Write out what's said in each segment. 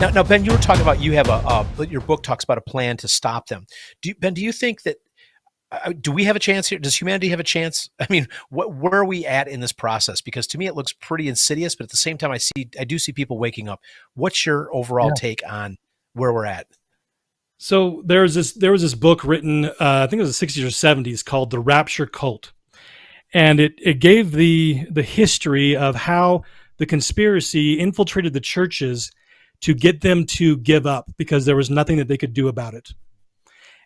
Now, Ben, you were talking about you have your book talks about a plan to stop them. Ben, do you think that do we have a chance here? Does humanity have a chance? I mean, where are we at in this process? Because to me, it looks pretty insidious, but at the same time, I do see people waking up. What's your overall Yeah. take on where we're at? So there was this book written, I think it was the 60s or 70s, called The Rapture Cult. And it gave the history of how the conspiracy infiltrated the churches to get them to give up because there was nothing that they could do about it.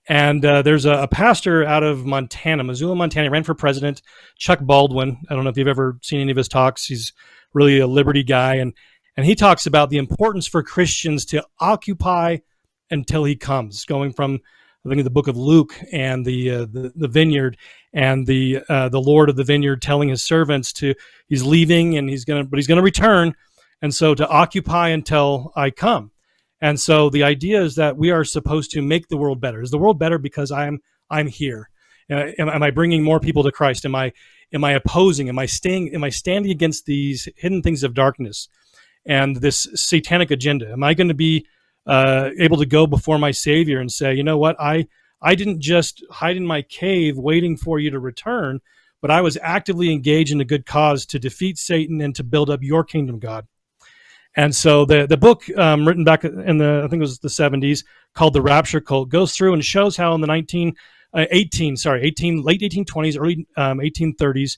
And there's a pastor out of Montana, Missoula, Montana, ran for president, Chuck Baldwin. I don't know if you've ever seen any of his talks. He's really a liberty guy. And he talks about the importance for Christians to occupy until he comes, going from, I think, the book of Luke and the vineyard, and the Lord of the vineyard telling his servants he's leaving and he's gonna return. And so to occupy until I come. And so the idea is that we are supposed to make the world better. Is the world better because I'm here? Am I bringing more people to Christ? Am I opposing? Am I standing against these hidden things of darkness and this satanic agenda? Am I going to be able to go before my Savior and say, you know what, I didn't just hide in my cave waiting for you to return, but I was actively engaged in a good cause to defeat Satan and to build up your kingdom, God. And so the book written back in I think it was the 70s, called The Rapture Cult, goes through and shows how in the late 1820s, early 1830s,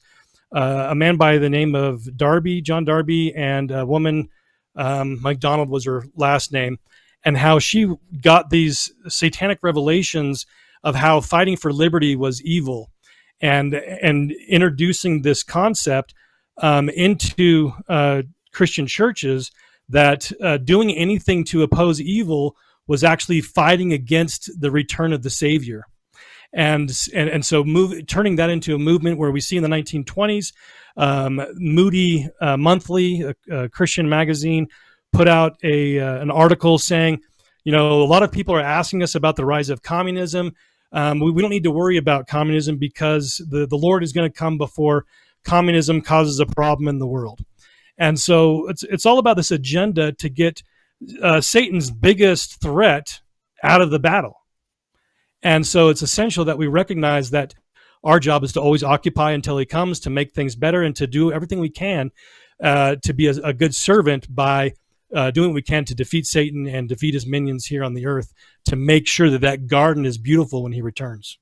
a man by the name of John Darby, and a woman, MacDonald was her last name, and how she got these satanic revelations of how fighting for liberty was evil, and introducing this concept into Christian churches, that doing anything to oppose evil was actually fighting against the return of the Savior. And so turning that into a movement where we see in the 1920s, Moody Monthly, a Christian magazine, put out an article saying, a lot of people are asking us about the rise of communism. We don't need to worry about communism because the Lord is going to come before communism causes a problem in the world. And so it's all about this agenda to get Satan's biggest threat out of the battle. And so it's essential that we recognize that our job is to always occupy until he comes, to make things better, and to do everything we can to be a good servant by doing what we can to defeat Satan and defeat his minions here on the earth, to make sure that garden is beautiful when he returns.